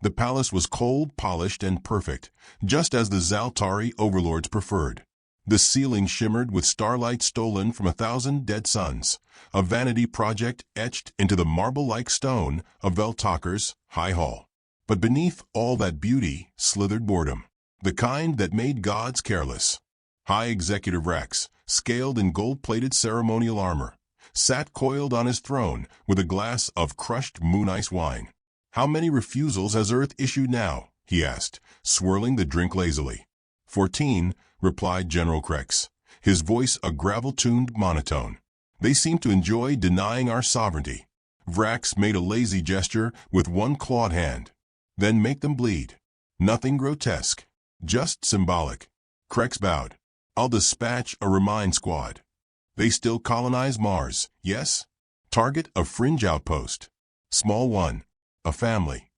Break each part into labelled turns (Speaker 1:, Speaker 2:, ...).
Speaker 1: The palace was cold, polished, and perfect, just as the Zaltari overlords preferred. The ceiling shimmered with starlight stolen from 1,000 dead suns, a vanity project etched into the marble-like stone of Veltaker's high hall. But beneath all that beauty slithered boredom, the kind that made gods careless. High Executive Rex, scaled in gold-plated ceremonial armor, sat coiled on his throne with a glass of crushed moon ice wine. "How many refusals has Earth issued now?" he asked, swirling the drink lazily. 14, replied General Krex, his voice a gravel-tuned monotone. "They seem to enjoy denying our sovereignty." Vrax made a lazy gesture with one clawed hand. "Then make them bleed. Nothing grotesque, just symbolic." Krex bowed. "I'll dispatch a remind squad." "They still colonize Mars, yes? Target a fringe outpost. Small one. A family."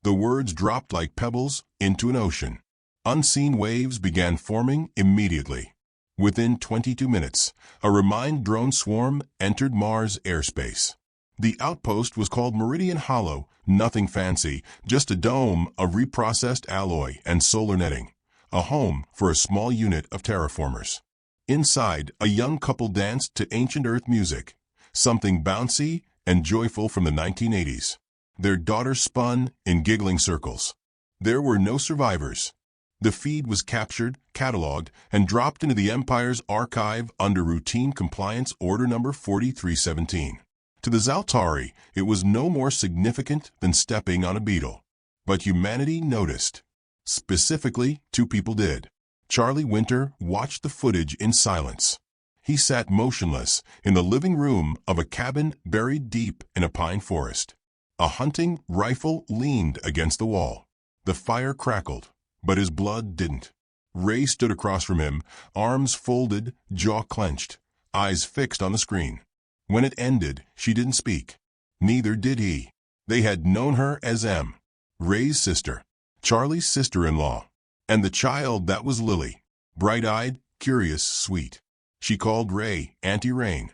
Speaker 1: The words dropped like pebbles into an ocean. Unseen waves began forming immediately. Within 22 minutes, a remind drone swarm entered Mars airspace. The outpost was called Meridian Hollow, nothing fancy, just a dome of reprocessed alloy and solar netting, a home for a small unit of terraformers. Inside, a young couple danced to ancient Earth music, something bouncy and joyful from the 1980s. Their daughter spun in giggling circles. There were no survivors. The feed was captured, cataloged, and dropped into the Empire's archive under routine compliance order number 4317. To the Zaltari, it was no more significant than stepping on a beetle. But humanity noticed. Specifically, two people did. Charlie Winter watched the footage in silence. He sat motionless in the living room of a cabin buried deep in a pine forest. A hunting rifle leaned against the wall. The fire crackled, but his blood didn't. Ray stood across from him, arms folded, jaw clenched, eyes fixed on the screen. When it ended, she didn't speak. Neither did he. They had known her as M, Ray's sister, Charlie's sister-in-law, and the child that was Lily, bright-eyed, curious, sweet. She called Ray Auntie Rain.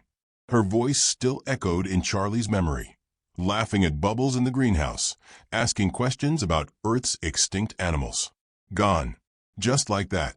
Speaker 1: Her voice still echoed in Charlie's memory, laughing at bubbles in the greenhouse, asking questions about Earth's extinct animals. Gone. Just like that.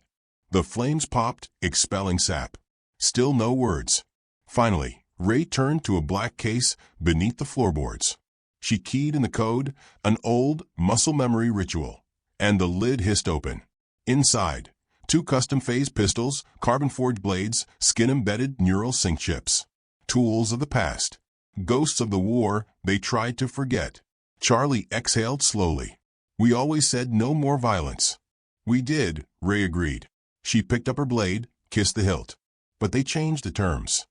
Speaker 1: The flames popped, expelling sap. Still no words. Finally, Ray turned to a black case beneath the floorboards. She keyed in the code, an old muscle memory ritual, and the lid hissed open. Inside, 2 custom-phase pistols, carbon-forged blades, skin-embedded neural sync chips. Tools of the past. Ghosts of the war they tried to forget. Charlie exhaled slowly. "We always said no more violence." "We did," Ray agreed. She picked up her blade, kissed the hilt. "But they changed the terms."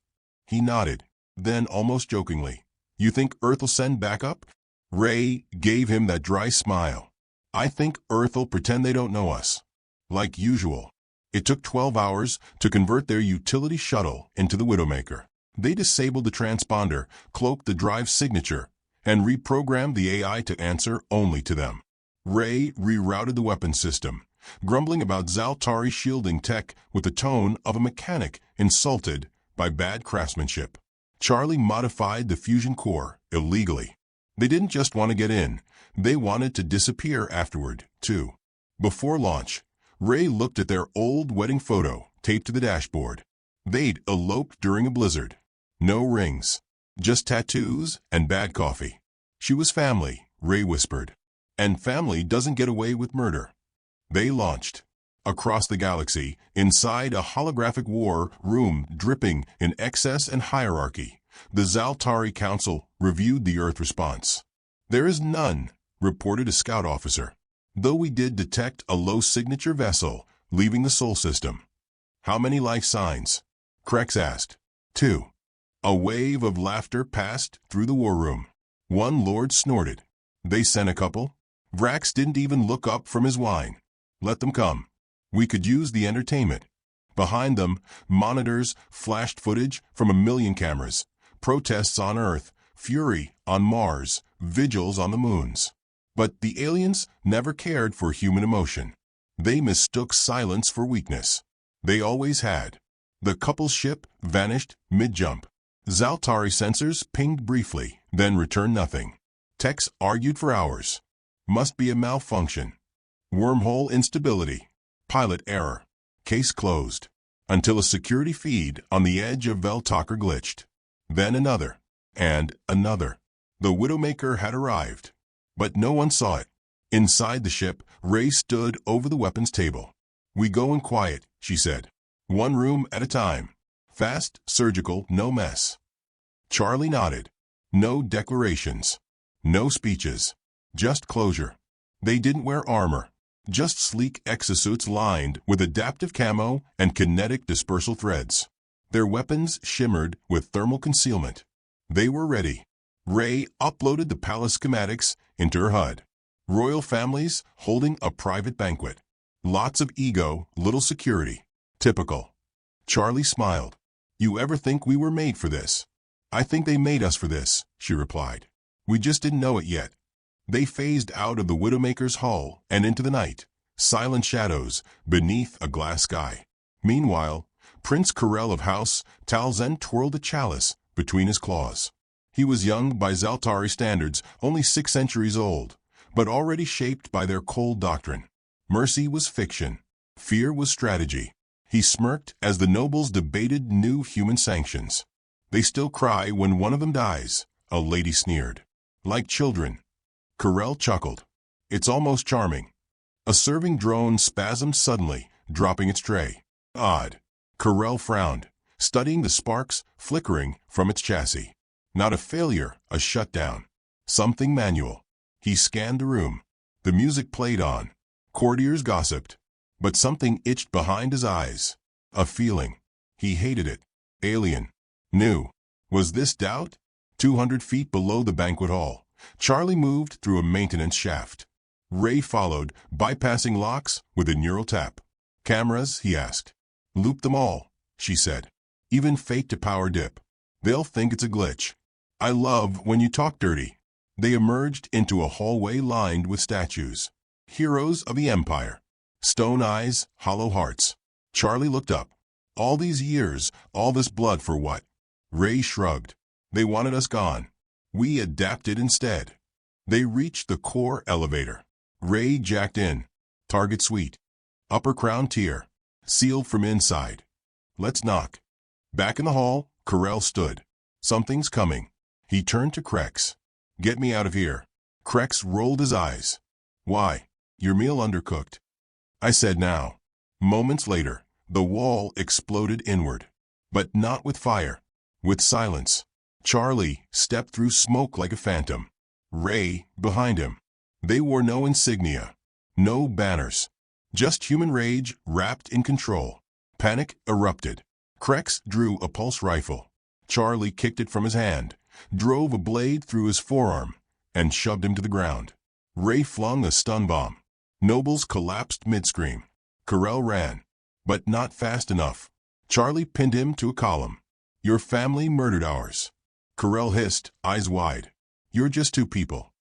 Speaker 1: He nodded. Then, almost jokingly, "You think Earth'll send backup?" Ray gave him that dry smile. "I think Earth'll pretend they don't know us. Like usual." It took 12 hours to convert their utility shuttle into the Widowmaker. They disabled the transponder, cloaked the drive signature, and reprogrammed the AI to answer only to them. Ray rerouted the weapons system, grumbling about Zaltari shielding tech with the tone of a mechanic insulted by bad craftsmanship. Charlie modified the fusion core illegally. They didn't just want to get in, they wanted to disappear afterward, too. Before launch, Ray looked at their old wedding photo taped to the dashboard. They'd eloped during a blizzard. No rings, just tattoos and bad coffee. She was family, Ray whispered. And family doesn't get away with murder. They launched. Across the galaxy, inside a holographic war room dripping in excess and hierarchy, the Zaltari Council reviewed the Earth response. "There is none," reported a scout officer, "though we did detect a low-signature vessel leaving the Sol system." "How many life signs?" Krex asked. 2. A wave of laughter passed through the war room. One lord snorted. "They sent a couple?" Vrax didn't even look up from his wine. "Let them come. We could use the entertainment." Behind them, monitors flashed footage from 1,000,000 cameras. Protests on Earth, fury on Mars, vigils on the moons. But the aliens never cared for human emotion. They mistook silence for weakness. They always had. The couple's ship vanished mid-jump. Zaltari sensors pinged briefly, then returned nothing. Techs argued for hours. Must be a malfunction. Wormhole instability. Pilot error. Case closed. Until a security feed on the edge of Veltalker glitched. Then another. And another. The Widowmaker had arrived. But no one saw it. Inside the ship, Ray stood over the weapons table. "We go in quiet," she said. "One room at a time. Fast, surgical, no mess." Charlie nodded. No declarations. No speeches. Just closure. They didn't wear armor. Just sleek exosuits lined with adaptive camo and kinetic dispersal threads. Their weapons shimmered with thermal concealment. They were ready. Ray uploaded the palace schematics into her HUD. Royal families holding a private banquet. Lots of ego, little security. Typical. Charlie smiled. "You ever think we were made for this?" "I think they made us for this," she replied. "We just didn't know it yet." They phased out of the Widowmaker's hull and into the night, silent shadows beneath a glass sky. Meanwhile, Prince Corell of House Talzin twirled a chalice between his claws. He was young by Zaltari standards, only 6 centuries old, but already shaped by their cold doctrine. Mercy was fiction. Fear was strategy. He smirked as the nobles debated new human sanctions. "They still cry when one of them dies," a lady sneered. "Like children." Corell chuckled. "It's almost charming." A serving drone spasmed suddenly, dropping its tray. Odd. Corell frowned, studying the sparks flickering from its chassis. Not a failure, a shutdown. Something manual. He scanned the room. The music played on. Courtiers gossiped. But something itched behind his eyes. A feeling. He hated it. Alien. New. Was this doubt? 200 feet below the banquet hall, Charlie moved through a maintenance shaft. Ray followed, bypassing locks with a neural tap. "Cameras?" he asked. "Loop them all," she said. "Even fake to power dip. They'll think it's a glitch." "I love when you talk dirty." They emerged into a hallway lined with statues. Heroes of the Empire. Stone eyes, hollow hearts. Charlie looked up. All these years, all this blood for what? Ray shrugged. "They wanted us gone. We adapted instead." They reached the core elevator. Ray jacked in. Target suite. Upper crown tier. Sealed from inside. "Let's knock." Back in the hall, Corell stood. "Something's coming." He turned to Krex. "Get me out of here." Krex rolled his eyes. "Why? Your meal undercooked." "I said now." Moments later, the wall exploded inward. But not with fire. With silence. Charlie stepped through smoke like a phantom. Ray behind him. They wore no insignia. No banners. Just human rage wrapped in control. Panic erupted. Krex drew a pulse rifle. Charlie kicked it from his hand, drove a blade through his forearm, and shoved him to the ground. Ray flung a stun bomb. Nobles collapsed mid-scream. Corell ran. But not fast enough. Charlie pinned him to a column. "Your family murdered ours." Corell hissed, eyes wide. "You're just 2 people."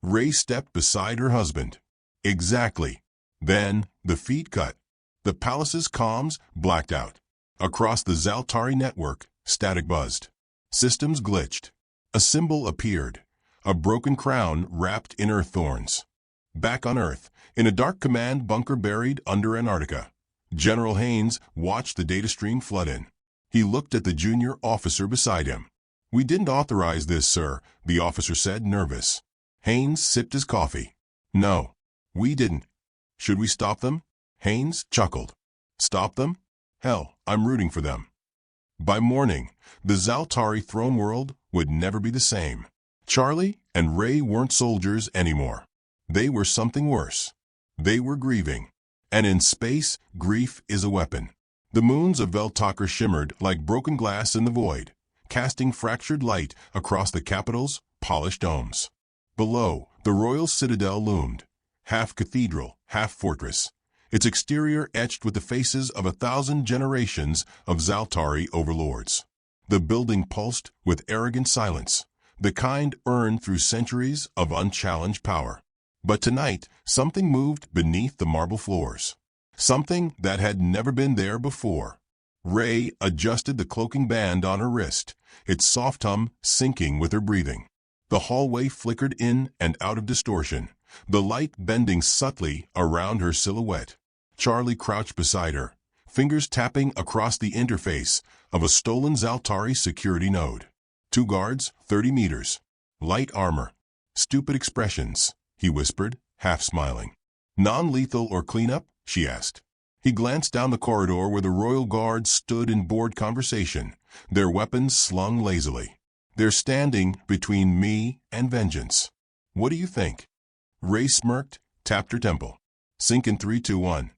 Speaker 1: Ray stepped beside her husband. "Exactly." Then the feed cut. The palace's comms blacked out. Across the Zaltari network, static buzzed. Systems glitched. A symbol appeared. A broken crown wrapped in earth thorns. Back on Earth, in a dark command bunker buried under Antarctica, General Haynes watched the data stream flood in. He looked at the junior officer beside him. "We didn't authorize this, sir," the officer said, nervous. Haynes sipped his coffee. "No, we didn't." "Should we stop them?" Haynes chuckled. "Stop them? Hell, I'm rooting for them." By morning, the Zaltari throne world would never be the same. Charlie and Ray weren't soldiers anymore. They were something worse. They were grieving. And in space, grief is a weapon. The moons of Veltalker shimmered like broken glass in the void, casting fractured light across the capital's polished domes. Below, the royal citadel loomed, half cathedral, half fortress, its exterior etched with the faces of 1,000 generations of Zaltari overlords. The building pulsed with arrogant silence, the kind earned through centuries of unchallenged power. But tonight, something moved beneath the marble floors. Something that had never been there before. Ray adjusted the cloaking band on her wrist, its soft hum syncing with her breathing. The hallway flickered in and out of distortion, the light bending subtly around her silhouette. Charlie crouched beside her, fingers tapping across the interface of a stolen Zaltari security node. 2 guards, 30 meters. Light armor. Stupid expressions, he whispered, half smiling. Non-lethal or cleanup? She asked. He glanced down the corridor where the royal guards stood in bored conversation, their weapons slung lazily. They're standing between me and vengeance. What do you think? Ray smirked, tapped her temple. Sink in 3, 2, 1.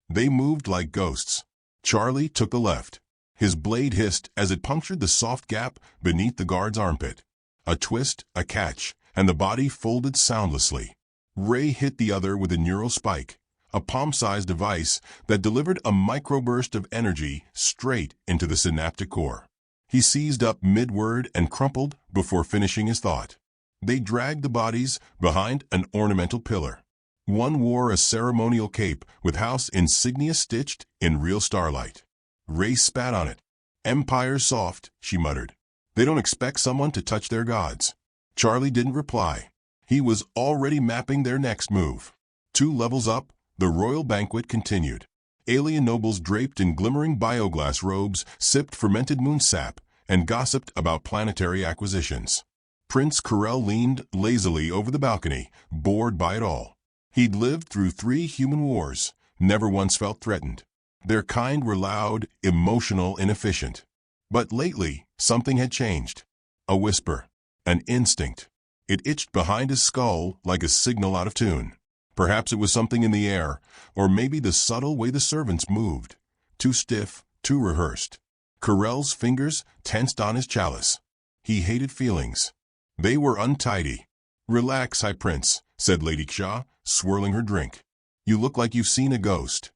Speaker 1: They moved like ghosts. Charlie took the left. His blade hissed as it punctured the soft gap beneath the guard's armpit. A twist, a catch, and the body folded soundlessly. Ray hit the other with a neural spike, a palm-sized device that delivered a microburst of energy straight into the synaptic core. He seized up mid-word and crumpled before finishing his thought. They dragged the bodies behind an ornamental pillar. One wore a ceremonial cape with house insignia stitched in real starlight. Ray spat on it. "Empire's soft," she muttered. "They don't expect someone to touch their gods." Charlie didn't reply. He was already mapping their next move. 2 levels up, the royal banquet continued. Alien nobles draped in glimmering bioglass robes sipped fermented moon sap and gossiped about planetary acquisitions. Prince Corell leaned lazily over the balcony, bored by it all. He'd lived through 3 human wars, never once felt threatened. Their kind were loud, emotional, inefficient. But lately, something had changed. A whisper. An instinct. It itched behind his skull like a signal out of tune. Perhaps it was something in the air, or maybe the subtle way the servants moved. Too stiff, too rehearsed. Corell's fingers tensed on his chalice. He hated feelings. They were untidy. "Relax, High Prince," said Lady Ksha, swirling her drink. "You look like you've seen a ghost."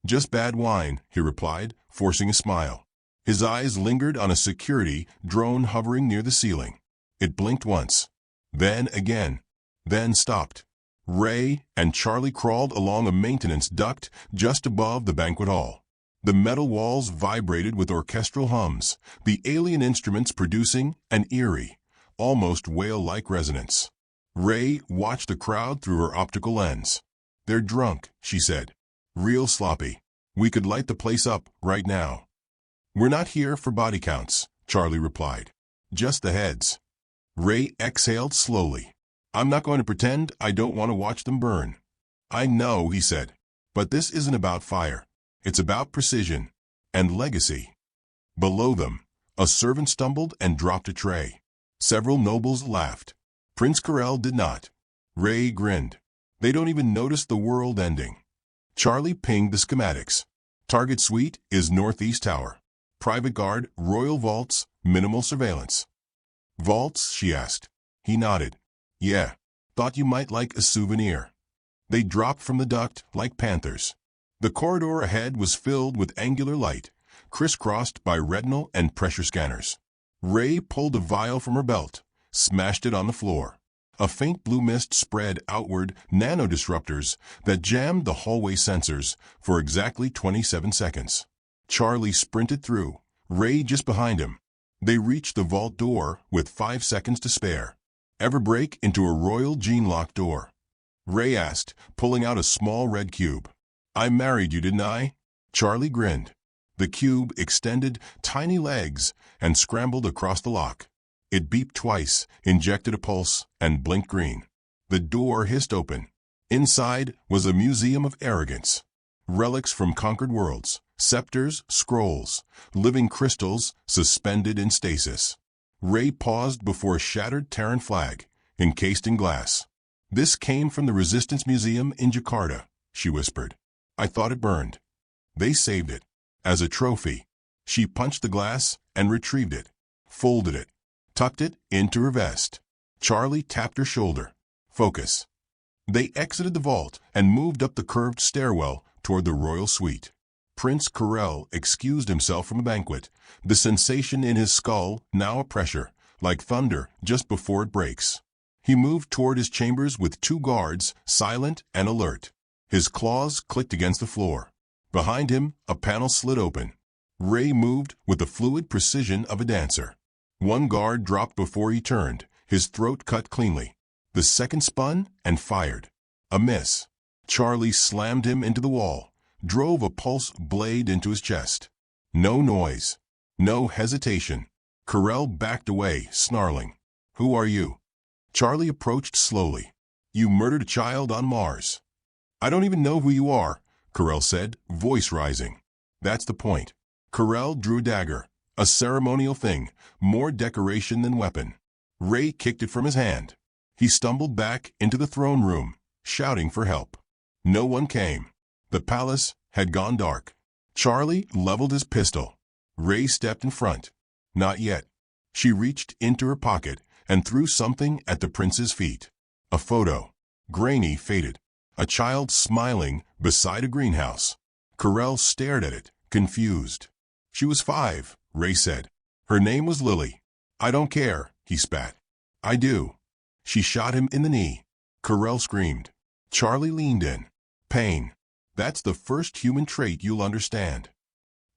Speaker 1: "Just bad wine," he replied, forcing a smile. His eyes lingered on a security drone hovering near the ceiling. It blinked once, then again, then stopped. Ray and Charlie crawled along a maintenance duct just above the banquet hall. The metal walls vibrated with orchestral hums, the alien instruments producing an eerie, almost wail-like resonance. Ray watched the crowd through her optical lens. "They're drunk," she said. "Real sloppy. We could light the place up right now." "We're not here for body counts," Charlie replied. "Just the heads." Ray exhaled slowly. "I'm not going to pretend I don't want to watch them burn." "I know," he said. "But this isn't about fire. It's about precision and legacy." Below them, a servant stumbled and dropped a tray. Several nobles laughed. Prince Corell did not. Ray grinned. They don't even notice the world ending. Charlie pinged the schematics. Target suite is Northeast Tower. Private guard, royal vaults, minimal surveillance. "Vaults?" she asked. He nodded. "Yeah. Thought you might like a souvenir." They dropped from the duct like panthers. The corridor ahead was filled with angular light, crisscrossed by retinal and pressure scanners. Ray pulled a vial from her belt, smashed it on the floor. A faint blue mist spread outward, nanodisruptors that jammed the hallway sensors for exactly 27 seconds. Charlie sprinted through, Ray just behind him. They reached the vault door with 5 seconds to spare. "Ever break into a royal gene-lock door?" Ray asked, pulling out a small red cube. "I married you, didn't I?" Charlie grinned. The cube extended tiny legs and scrambled across the lock. It beeped twice, injected a pulse, and blinked green. The door hissed open. Inside was a museum of arrogance. Relics from conquered worlds, scepters, scrolls, living crystals suspended in stasis. Ray paused before a shattered Terran flag, encased in glass. "This came from the Resistance Museum in Jakarta," she whispered. "I thought it burned. They saved it. As a trophy." She punched the glass and retrieved it, folded it, tucked it into her vest. Charlie tapped her shoulder. "Focus." They exited the vault and moved up the curved stairwell toward the royal suite. Prince Corell excused himself from the banquet, the sensation in his skull now a pressure, like thunder just before it breaks. He moved toward his chambers with 2 guards, silent and alert. His claws clicked against the floor. Behind him, a panel slid open. Ray moved with the fluid precision of a dancer. One guard dropped before he turned, his throat cut cleanly. The second spun and fired. A miss. Charlie slammed him into the wall, drove a pulse blade into his chest. No noise. No hesitation. Carell backed away, snarling. Who are you? Charlie approached slowly. You murdered a child on Mars. I don't even know who you are, Carell said, voice rising. That's the point. Carell drew a dagger, a ceremonial thing, more decoration than weapon. Ray kicked it from his hand. He stumbled back into the throne room, shouting for help. No one came. The palace had gone dark. Charlie leveled his pistol. Ray stepped in front. Not yet. She reached into her pocket and threw something at the prince's feet. A photo. Grainy, faded. A child smiling beside a greenhouse. Carell stared at it, confused. She was 5, Ray said. Her name was Lily. I don't care, he spat. I do. She shot him in the knee. Carell screamed. Charlie leaned in. Pain. That's the first human trait you'll understand.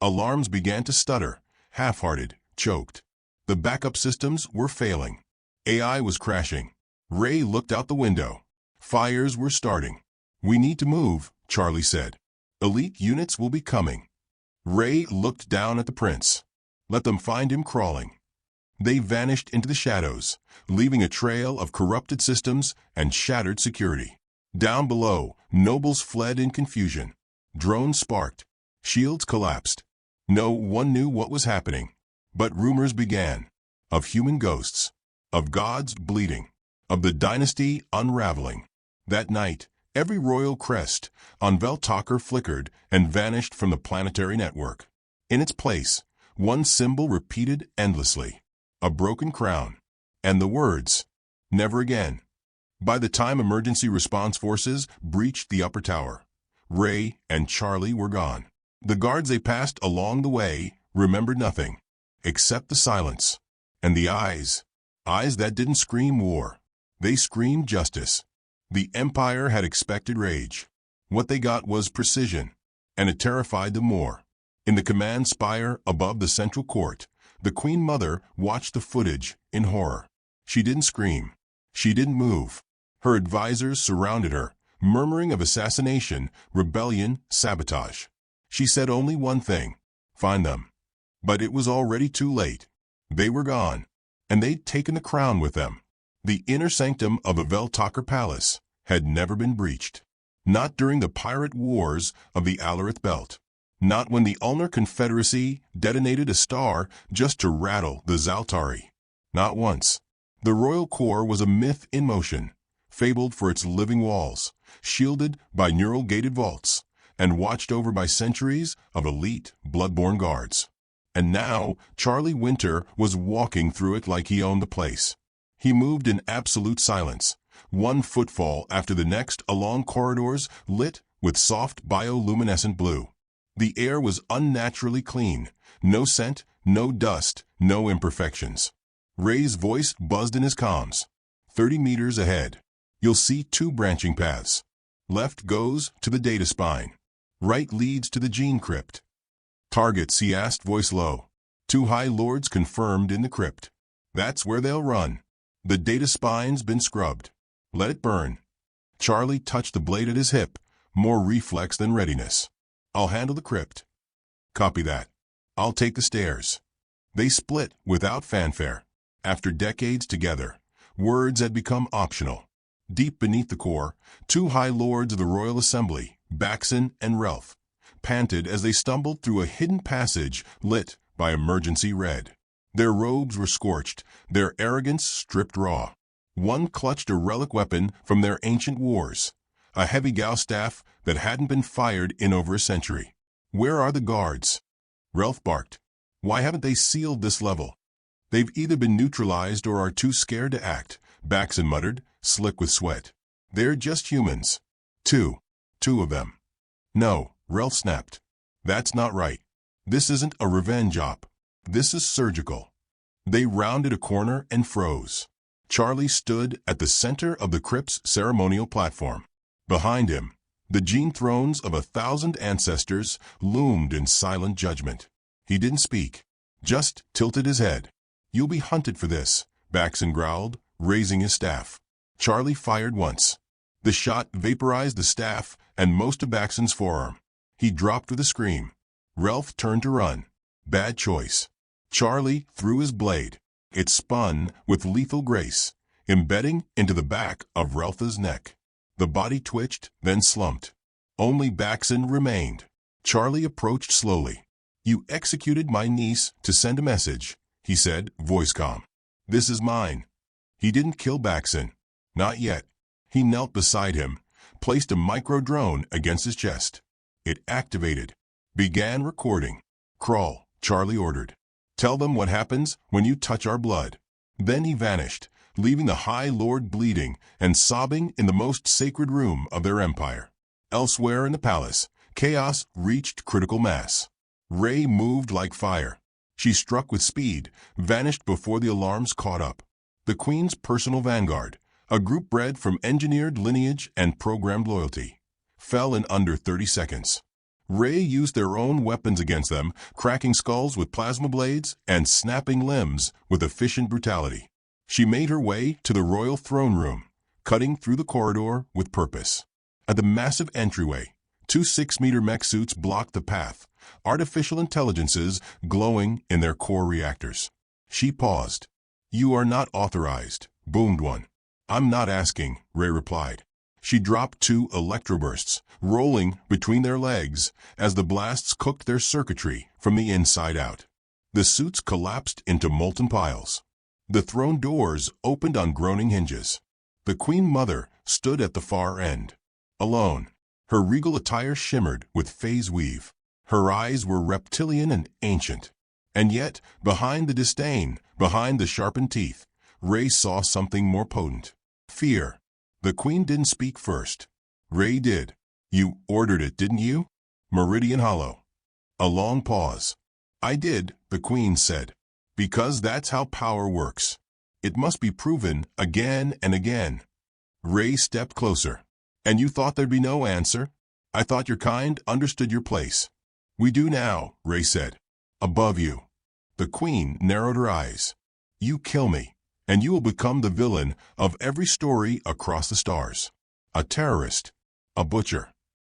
Speaker 1: Alarms began to stutter, half-hearted, choked. The backup systems were failing. AI was crashing. Ray looked out the window. Fires were starting. We need to move, Charlie said. Elite units will be coming. Ray looked down at the prince. Let them find him crawling. They vanished into the shadows, leaving a trail of corrupted systems and shattered security. Down below, nobles fled in confusion. Drones sparked. Shields collapsed. No one knew what was happening. But rumors began. Of human ghosts. Of gods bleeding. Of the dynasty unraveling. That night, every royal crest on Veltalker flickered and vanished from the planetary network. In its place, one symbol repeated endlessly. A broken crown. And the words, never again. By the time emergency response forces breached the upper tower, Ray and Charlie were gone. The guards they passed along the way remembered nothing, except the silence. And the eyes. Eyes that didn't scream war. They screamed justice. The Empire had expected rage. What they got was precision, and it terrified them more. In the command spire above the central court, the Queen Mother watched the footage in horror. She didn't scream. She didn't move. Her advisors surrounded her, murmuring of assassination, rebellion, sabotage. She said only one thing, find them. But it was already too late. They were gone, and they'd taken the crown with them. The inner sanctum of a Veltalker palace had never been breached. Not during the pirate wars of the Alarith Belt. Not when the Ulnar Confederacy detonated a star just to rattle the Zaltari. Not once. The Royal Core was a myth in motion, fabled for its living walls, shielded by neural-gated vaults, and watched over by centuries of elite, bloodborne guards. And now, Charlie Winter was walking through it like he owned the place. He moved in absolute silence, one footfall after the next along corridors lit with soft bioluminescent blue. The air was unnaturally clean, no scent, no dust, no imperfections. Ray's voice buzzed in his comms. 30 meters ahead. You'll see 2 branching paths. Left goes to the data spine. Right leads to the gene crypt. Targets, he asked, voice low. 2 High Lords confirmed in the crypt. That's where they'll run. The data spine's been scrubbed. Let it burn. Charlie touched the blade at his hip, more reflex than readiness. I'll handle the crypt. Copy that. I'll take the stairs. They split without fanfare. After decades together, words had become optional. Deep beneath the core, 2 High Lords of the Royal Assembly, Baxon and Relf, panted as they stumbled through a hidden passage lit by emergency red. Their robes were scorched, their arrogance stripped raw. One clutched a relic weapon from their ancient wars, a heavy Gauss staff that hadn't been fired in over a century. Where are the guards? Relf barked. Why haven't they sealed this level? They've either been neutralized or are too scared to act, Baxon muttered, slick with sweat. They're just humans. 2 of them. No, Relf snapped. That's not right. This isn't a revenge op. This is surgical. They rounded a corner and froze. Charlie stood at the center of the crypt's ceremonial platform. Behind him, the gene thrones of 1,000 ancestors loomed in silent judgment. He didn't speak, just tilted his head. You'll be hunted for this, Baxon growled, raising his staff. Charlie fired once. The shot vaporized the staff and most of Baxon's forearm. He dropped with a scream. Ralph turned to run. Bad choice. Charlie threw his blade. It spun with lethal grace, embedding into the back of Ralph's neck. The body twitched, then slumped. Only Baxon remained. Charlie approached slowly. "You executed my niece to send a message," he said, voice calm. "This is mine." He didn't kill Baxon. Not yet. He knelt beside him, placed a micro-drone against his chest. It activated. Began recording. "Crawl," Charlie ordered. "Tell them what happens when you touch our blood." Then he vanished, leaving the High Lord bleeding and sobbing in the most sacred room of their empire. Elsewhere in the palace, chaos reached critical mass. Rey moved like fire. She struck with speed, vanished before the alarms caught up. The Queen's personal vanguard, a group bred from engineered lineage and programmed loyalty, fell in under 30 seconds. Rey used their own weapons against them, cracking skulls with plasma blades and snapping limbs with efficient brutality. She made her way to the royal throne room, cutting through the corridor with purpose. At the massive entryway, 2 6-meter mech suits blocked the path, artificial intelligences glowing in their core reactors. She paused. "You are not authorized," boomed one. "I'm not asking," Rey replied. She dropped 2 electrobursts, rolling between their legs as the blasts cooked their circuitry from the inside out. The suits collapsed into molten piles. The throne doors opened on groaning hinges. The Queen Mother stood at the far end, alone. Her regal attire shimmered with phase weave. Her eyes were reptilian and ancient. And yet, behind the disdain, behind the sharpened teeth, Rey saw something more potent. Fear. The Queen didn't speak first. Rey did. "You ordered it, didn't you?" Meridian Hollow. A long pause. "I did," the Queen said. "Because that's how power works. It must be proven again and again." Rey stepped closer. "And you thought there'd be no answer? I thought your kind understood your place." "We do now," Rey said. "Above you." The Queen narrowed her eyes. "You kill me, and you will become the villain of every story across the stars. A terrorist. A butcher."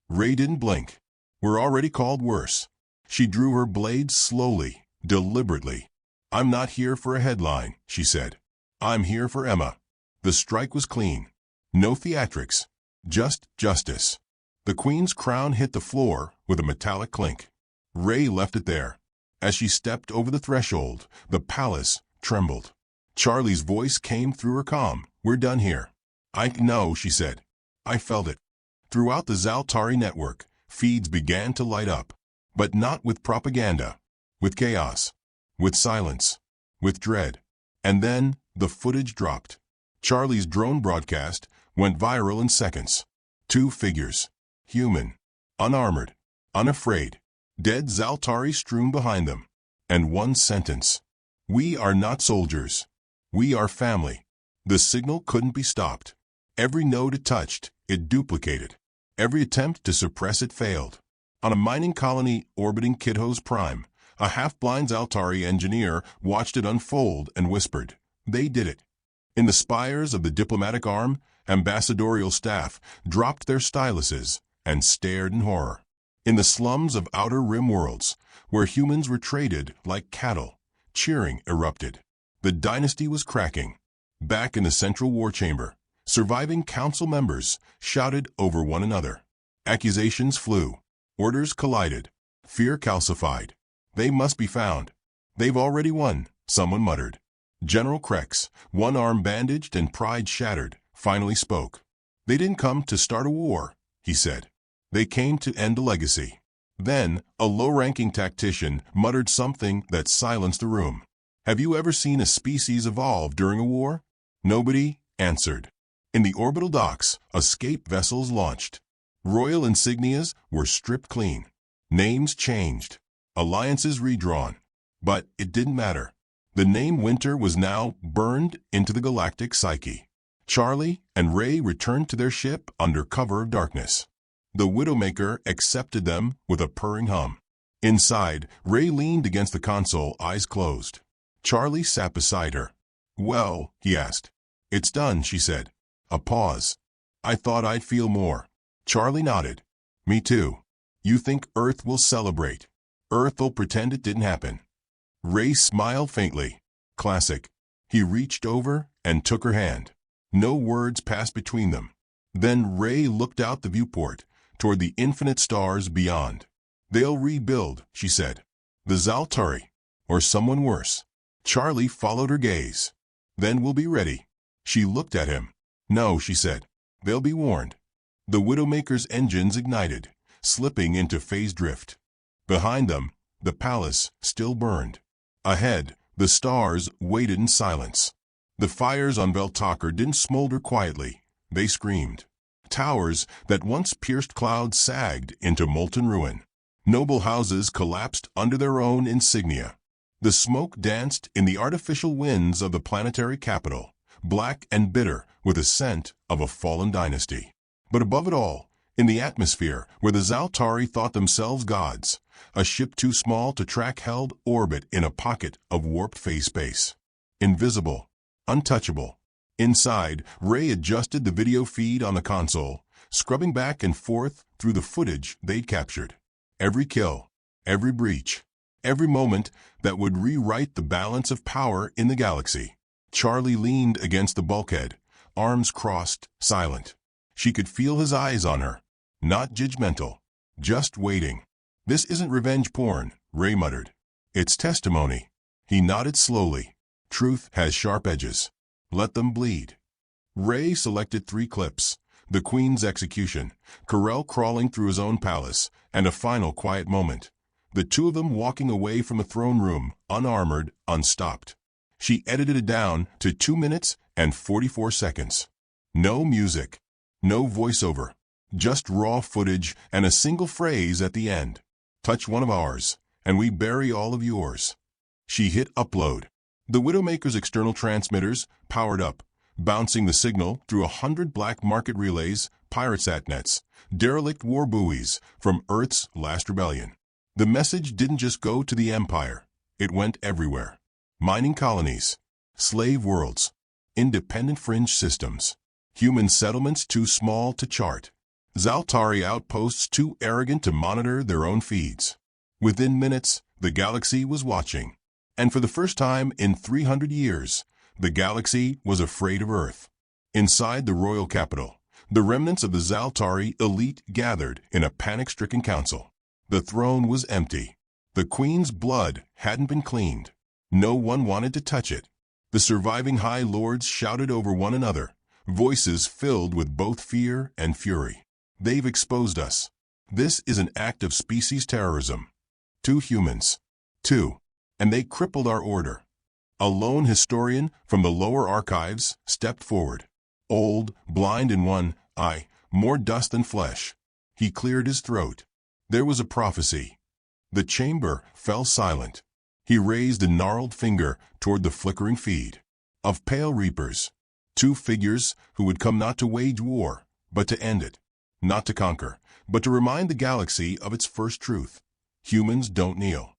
Speaker 1: Rey didn't blink. "We're already called worse." She drew her blade slowly, deliberately. "I'm not here for a headline," she said. "I'm here for Emma." The strike was clean. No theatrics. Just justice. The Queen's crown hit the floor with a metallic clink. Rey left it there. As she stepped over the threshold, the palace trembled. Charlie's voice came through her calm. "We're done here." "I know," she said. "I felt it." Throughout the Zaltari network, feeds began to light up. But not with propaganda. With chaos. With silence. With dread. And then the footage dropped. Charlie's drone broadcast went viral in seconds. 2 figures. Human. Unarmored. Unafraid. Dead Zaltari strewn behind them. And 1 sentence. "We are not soldiers. We are family." The signal couldn't be stopped. Every node it touched, it duplicated. Every attempt to suppress it failed. On a mining colony orbiting Kidhos Prime, a half-blind Zaltari engineer watched it unfold and whispered, "They did it." In the spires of the diplomatic arm, ambassadorial staff dropped their styluses and stared in horror. In the slums of Outer Rim worlds, where humans were traded like cattle, cheering erupted. The dynasty was cracking. Back in the central war chamber, surviving council members shouted over one another. Accusations flew. Orders collided. Fear calcified. "They must be found." "They've already won," someone muttered. General Krex, one arm bandaged and pride shattered, finally spoke. "They didn't come to start a war," he said. "They came to end a legacy." Then, a low-ranking tactician muttered something that silenced the room. "Have you ever seen a species evolve during a war?" Nobody answered. In the orbital docks, escape vessels launched. Royal insignias were stripped clean. Names changed. Alliances redrawn. But it didn't matter. The name Winter was now burned into the galactic psyche. Charlie and Rey returned to their ship under cover of darkness. The Widowmaker accepted them with a purring hum. Inside, Rey leaned against the console, eyes closed. Charlie sat beside her. "Well," he asked. "It's done," she said. A pause. I thought I'd feel more. Charlie nodded. Me too. You think Earth will celebrate? Earth'll pretend it didn't happen. Ray smiled faintly. Classic. He reached over and took her hand. No words passed between them. Then Ray looked out the viewport, toward the infinite stars beyond. They'll rebuild, she said. The Zaltari. Or someone worse. Charlie followed her gaze. Then we'll be ready. She looked at him. No, she said. They'll be warned. The Widowmaker's engines ignited, slipping into phase drift. Behind them, the palace still burned. Ahead, the stars waited in silence. The fires on Veltakar didn't smolder quietly. They screamed. Towers that once pierced clouds sagged into molten ruin. Noble houses collapsed under their own insignia. The smoke danced in the artificial winds of the planetary capital, black and bitter with the scent of a fallen dynasty. But above it all, in the atmosphere where the Zaltari thought themselves gods, a ship too small to track held orbit in a pocket of warped phase space. Invisible, untouchable. Inside, Ray adjusted the video feed on the console, scrubbing back and forth through the footage they'd captured. Every kill, every breach, every moment that would rewrite the balance of power in the galaxy. Charlie leaned against the bulkhead, arms crossed, silent. She could feel his eyes on her. Not judgmental, just waiting. This isn't revenge porn, Ray muttered. It's testimony. He nodded slowly. Truth has sharp edges. Let them bleed. Ray selected 3 clips. The Queen's execution, Carell crawling through his own palace, and a final quiet moment. The two of them walking away from the throne room, unarmored, unstopped. She edited it down to 2 minutes and 44 seconds. No music. No voiceover. Just raw footage and a single phrase at the end. Touch one of ours, and we bury all of yours. She hit upload. The Widowmaker's external transmitters powered up, bouncing the signal through 100 black market relays, pirate satnets, derelict war buoys from Earth's last rebellion. The message didn't just go to the Empire. It went everywhere. Mining colonies, slave worlds, independent fringe systems, human settlements too small to chart, Zaltari outposts too arrogant to monitor their own feeds. Within minutes, the galaxy was watching. And for the first time in 300 years, the galaxy was afraid of Earth. Inside the royal capital, the remnants of the Zaltari elite gathered in a panic-stricken council. The throne was empty. The Queen's blood hadn't been cleaned. No one wanted to touch it. The surviving High Lords shouted over one another, voices filled with both fear and fury. They've exposed us. This is an act of species terrorism. 2 humans. 2. And they crippled our order. A lone historian from the lower archives stepped forward. Old, blind in one eye, more dust than flesh. He cleared his throat. There was a prophecy. The chamber fell silent. He raised a gnarled finger toward the flickering feed. Of pale reapers. 2 figures who would come not to wage war, but to end it. Not to conquer, but to remind the galaxy of its first truth. Humans don't kneel.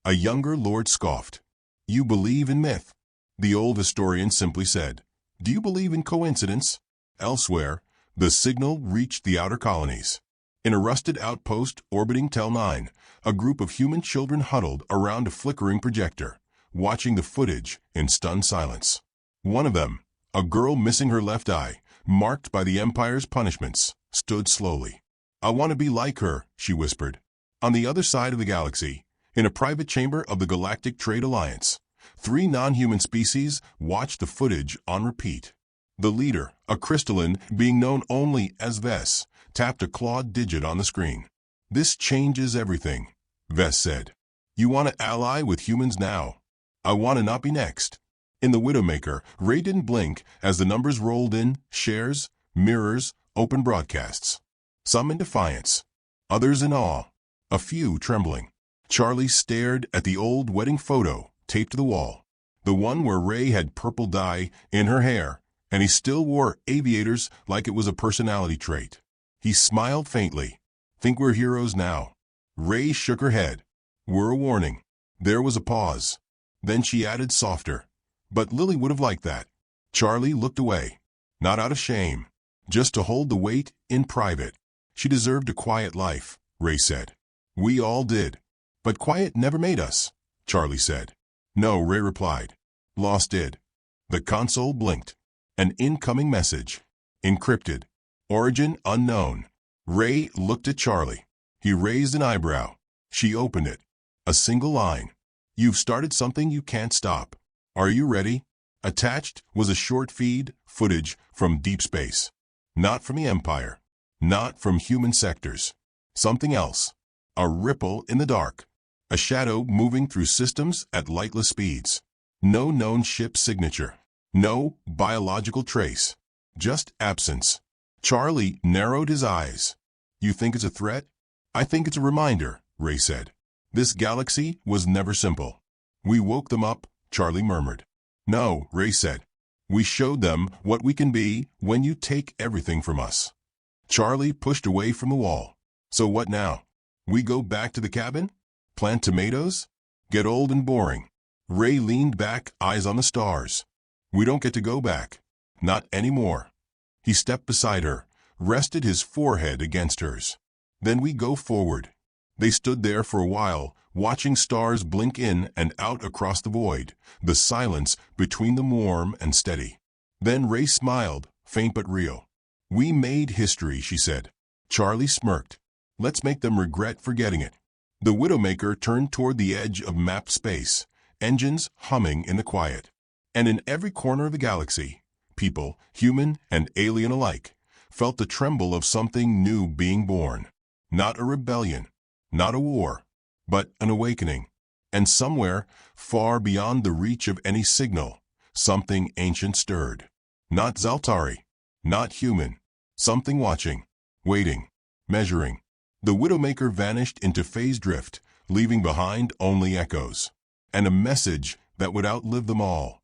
Speaker 1: A younger lord scoffed. You believe in myth. The old historian simply said, do you believe in coincidence? Elsewhere, the signal reached the outer colonies. In a rusted outpost orbiting Tel 9, a group of human children huddled around a flickering projector, watching the footage in stunned silence. One of them, a girl missing her left eye, marked by the Empire's punishments, stood slowly. I want to be like her, she whispered. On the other side of the galaxy, in a private chamber of the Galactic Trade Alliance, 3 non-human species watched the footage on repeat. The leader, a crystalline being known only as Vess, tapped a clawed digit on the screen. This changes everything, Vess said. You want to ally with humans now. I want to not be next. In the Widowmaker, Ray didn't blink as the numbers rolled in, shares, mirrors, open broadcasts. Some in defiance, others in awe, a few trembling. Charlie stared at the old wedding photo taped to the wall, the one where Ray had purple dye in her hair, and he still wore aviators like it was a personality trait. He smiled faintly. Think we're heroes now? Ray shook her head. We're a warning. There was a pause. Then she added softer. But Lily would have liked that. Charlie looked away. Not out of shame. just to hold the weight in private. She deserved a quiet life, Ray said. We all did. But quiet never made us, Charlie said. No, Ray replied. Lost did. The console blinked. An incoming message. Encrypted. Origin unknown. Ray looked at Charlie. He raised an eyebrow. She opened it. A single line. You've started something you can't stop. Are you ready? Attached was a short feed footage from deep space. Not from the Empire. Not from human sectors. Something else. A ripple in the dark. A shadow moving through systems at lightless speeds. No known ship signature. No biological trace. Just absence. Charlie narrowed his eyes. You think it's a threat? I think it's a reminder, Ray said. This galaxy was never simple. We woke them up, Charlie murmured. No, Ray said. We showed them what we can be when you take everything from us. Charlie pushed away from the wall. So what now? We go back to the cabin? Plant tomatoes? Get old and boring. Ray leaned back, eyes on the stars. We don't get to go back. Not anymore. He stepped beside her, rested his forehead against hers. Then we go forward. They stood there for a while, watching stars blink in and out across the void, the silence between them warm and steady. Then Ray smiled, faint but real. We made history, she said. Charlie smirked. Let's make them regret forgetting it. The Widowmaker turned toward the edge of mapped space, engines humming in the quiet. And in every corner of the galaxy, people, human and alien alike, felt the tremble of something new being born. Not a rebellion, not a war, but an awakening. And somewhere, far beyond the reach of any signal, something ancient stirred. Not Zaltari, not human, something watching, waiting, measuring. The Widowmaker vanished into phase drift, leaving behind only echoes. And a message that would outlive them all.